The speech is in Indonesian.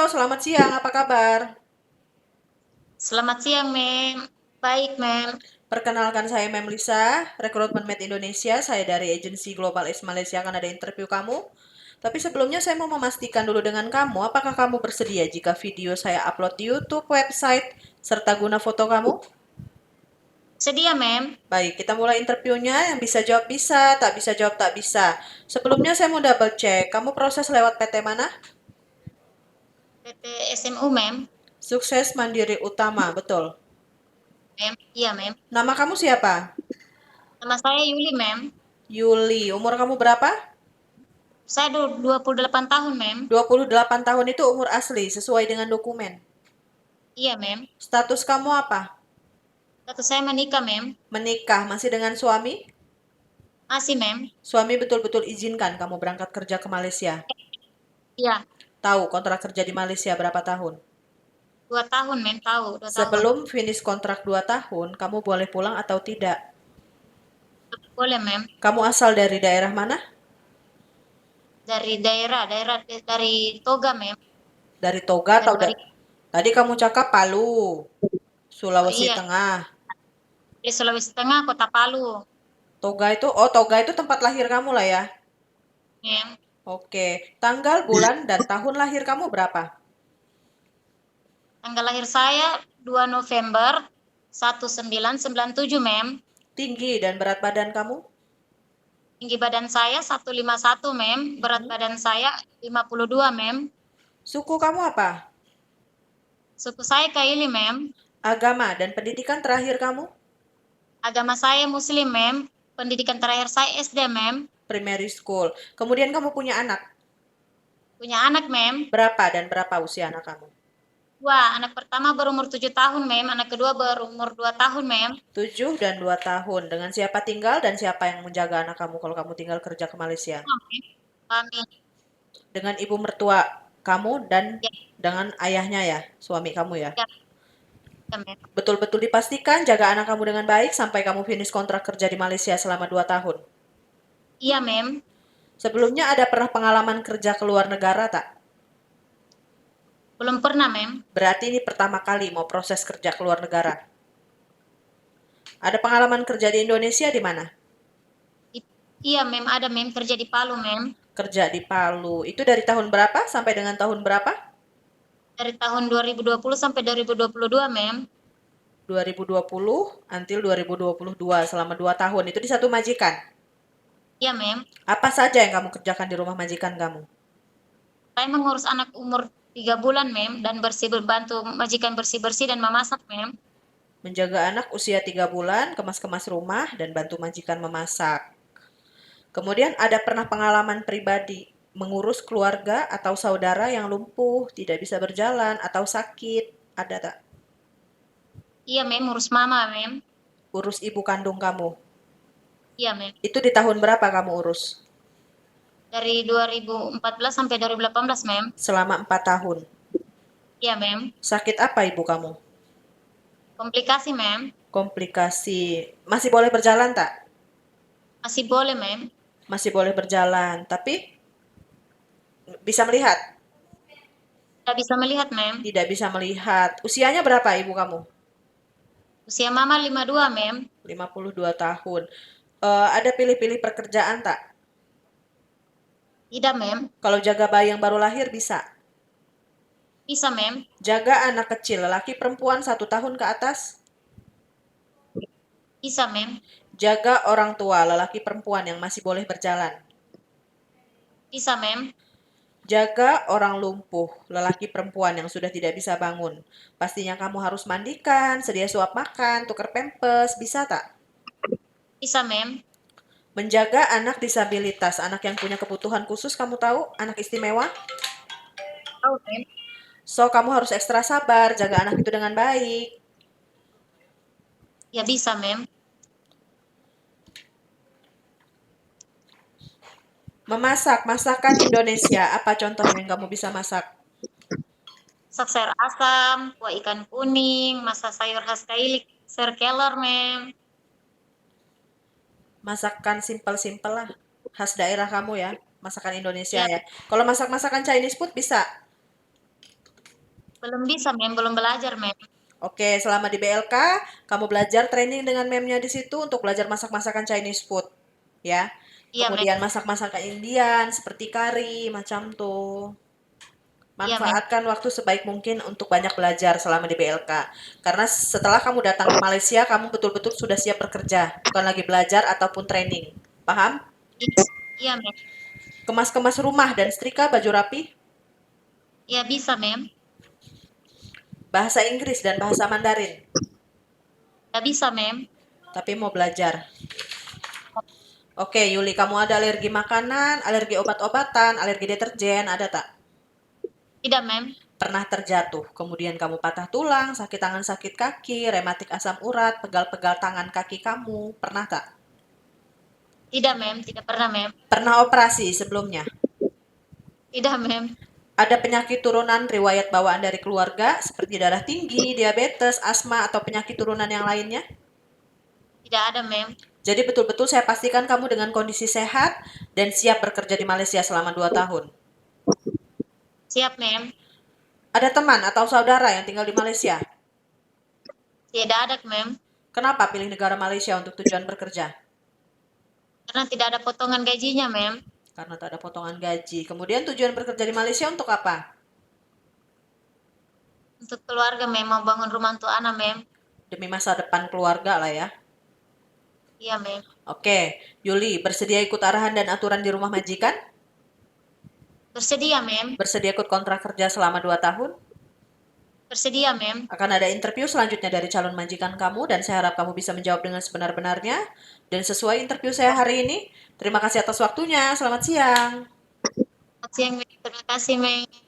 selamat siang. Apa kabar? Selamat siang, Mem. Baik, Mem. Perkenalkan saya Mem Lisa, Rekrutmen Med Indonesia. Saya dari agensi Global X Malaysia akan ada interview kamu. Tapi sebelumnya saya mau memastikan dulu dengan kamu, apakah kamu bersedia jika video saya upload di YouTube, website, serta guna foto kamu? Sedia, Mem. Baik, kita mulai interviewnya. Yang bisa jawab bisa, tak bisa jawab tak bisa. Sebelumnya saya mau double check, kamu proses lewat PT mana? PT SMU, Mem. Sukses Mandiri Utama, betul. Mem. Iya, Mem. Nama kamu siapa? Nama saya Yuli, Mem. Yuli. Umur kamu berapa? Saya 28 tahun, Mem. 28 tahun itu umur asli, sesuai dengan dokumen. Iya, Mem. Status kamu apa? Status saya menikah, Mem. Menikah, masih dengan suami? Masih, Mem. Suami betul-betul izinkan kamu berangkat kerja ke Malaysia. Iya, Tahu kontrak kerja di Malaysia berapa tahun? 2 tahun, Mem. Tahu, 2 tahun. Sebelum finish kontrak 2 tahun, kamu boleh pulang atau tidak? Boleh, Mem. Kamu asal dari daerah mana? Dari Toga, Mem. Dari Toga Dari atau Bari. tadi kamu cakap Palu, Oh, Sulawesi iya. Tengah. Di Sulawesi Tengah, Kota Palu, Toga itu tempat lahir kamu lah ya. Mem. Oke, tanggal, bulan, dan tahun lahir kamu berapa? Tanggal lahir saya 2 November 1997, Mem. Tinggi dan berat badan kamu? Tinggi badan saya 151, Mem. Berat Mhm. badan saya 52, Mem. Suku kamu apa? Suku saya Kaili, Mem. Agama dan pendidikan terakhir kamu? Agama saya Muslim, Mem. Pendidikan terakhir saya SD, Mem. Primary school. Kemudian kamu punya anak. Punya anak, Mem. Berapa dan berapa usia anak kamu? Wah, anak pertama berumur 7 tahun, Mem. Anak kedua berumur 2 tahun, Mem. 7 dan 2 tahun. Dengan siapa tinggal dan siapa yang menjaga anak kamu kalau kamu tinggal kerja ke Malaysia? Kami, Dengan ibu mertua kamu dan ya, dengan ayahnya ya, suami kamu ya. ya, ya, Mem. Betul-betul dipastikan jaga anak kamu dengan baik sampai kamu finish kontrak kerja di Malaysia selama 2 tahun. Iya, Mem. Sebelumnya ada pernah pengalaman kerja ke luar negara tak? Belum pernah, Mem. Berarti ini pertama kali mau proses kerja ke luar negara. Ada pengalaman kerja di Indonesia di mana? Iya, Mem. Ada, Mem. Kerja di Palu, Mem. Kerja di Palu. Itu dari tahun berapa sampai dengan tahun berapa? Dari tahun 2020 sampai 2022, Mem. 2020 until 2022 selama 2 tahun. Itu di satu majikan. Iya, Mem. Apa saja yang kamu kerjakan di rumah majikan kamu? Saya mengurus anak umur 3 bulan, Mem, dan bantu majikan bersih-bersih dan memasak, Mem. Menjaga anak usia 3 bulan, kemas-kemas rumah, dan bantu majikan memasak. Kemudian ada pernah pengalaman pribadi mengurus keluarga atau saudara yang lumpuh, tidak bisa berjalan, atau sakit. Ada tak? Iya, Mem, urus mama, Mem. Urus ibu kandung kamu. Iya, Mem. Itu di tahun berapa kamu urus? Dari 2014 sampai 2018, Mem. Selama 4 tahun. Iya, Mem. Sakit apa ibu kamu? Komplikasi, Mem. Komplikasi. Masih boleh berjalan tak? Masih boleh, Mem. Masih boleh berjalan, tapi bisa melihat? Tidak bisa melihat, Mem. Tidak bisa melihat. Usianya berapa ibu kamu? Usia mama 52, Mem. 52 tahun. Ada pilih-pilih pekerjaan tak? Tidak, Mem. Kalau jaga bayi yang baru lahir bisa. Bisa, Mem. Jaga anak kecil, laki perempuan 1 tahun ke atas. Bisa, Mem. Jaga orang tua, lelaki perempuan yang masih boleh berjalan. Bisa, Mem. Jaga orang lumpuh, lelaki perempuan yang sudah tidak bisa bangun. Pastinya kamu harus mandikan, sedia suap makan, tukar pempes, bisa tak? Bisa, Mem. Menjaga anak disabilitas, anak yang punya kebutuhan khusus, kamu tahu, anak istimewa. Tahu, Mem. So, kamu harus ekstra sabar, jaga anak itu dengan baik. Ya, bisa, Mem. Memasak, masakan Indonesia, apa contohnya yang kamu bisa masak? Masak sayur asam, kuah ikan kuning, masak sayur khas Kailik, sayur kelor, Mem. Masakan simpel-simpel lah, khas daerah kamu ya, masakan Indonesia Iya, ya. Kalau masak-masakan Chinese food bisa. Belum bisa, Mem. Belum belajar, Mem. Oke, selama di BLK, kamu belajar training dengan memnya di situ untuk belajar masak-masakan Chinese food, ya. Iya, Mem. Kemudian masak-masakan Indian seperti kari, macam tuh. Iya, Mem. Manfaatkan waktu sebaik mungkin untuk banyak belajar selama di BLK. Karena setelah kamu datang ke Malaysia, kamu betul-betul sudah siap bekerja, bukan lagi belajar ataupun training. Paham? Iya, iya, Mem. Kemas-kemas rumah dan setrika baju rapi, Iya, bisa, Mem. bahasa Inggris dan bahasa Mandarin. Iya, bisa, Mem. Tapi mau belajar. Oke, Yuli, kamu ada alergi makanan, alergi obat-obatan, alergi deterjen, ada tak? Tidak, Mem. Pernah terjatuh, kemudian kamu patah tulang, sakit tangan, sakit kaki, rematik asam urat, pegal-pegal tangan kaki kamu, pernah tak? Tidak, Mem. Tidak pernah, Mem. Pernah operasi sebelumnya? Tidak, Mem. Ada penyakit turunan riwayat bawaan dari keluarga seperti darah tinggi, diabetes, asma, atau penyakit turunan yang lainnya? Tidak ada, Mem. Jadi betul-betul saya pastikan kamu dengan kondisi sehat dan siap bekerja di Malaysia selama 2 tahun. Siap, Mem. Ada teman atau saudara yang tinggal di Malaysia? Tidak ada, Mem. Kenapa pilih negara Malaysia untuk tujuan bekerja? Karena tidak ada potongan gajinya, Mem. Karena tak ada potongan gaji. Kemudian tujuan bekerja di Malaysia untuk apa? Untuk keluarga, Mem. Mau bangun rumah untuk anak, Mem. Demi masa depan keluarga lah ya. Iya, Mem. Oke, Yuli, bersedia ikut arahan dan aturan di rumah majikan? Bersedia, Mem. Bersedia ikut kontrak kerja selama 2 tahun? Bersedia, Mem. Akan ada interview selanjutnya dari calon majikan kamu dan saya harap kamu bisa menjawab dengan sebenar-benarnya dan sesuai interview saya hari ini. Terima kasih atas waktunya. Selamat siang. Selamat siang, Mem. Terima kasih, Mem.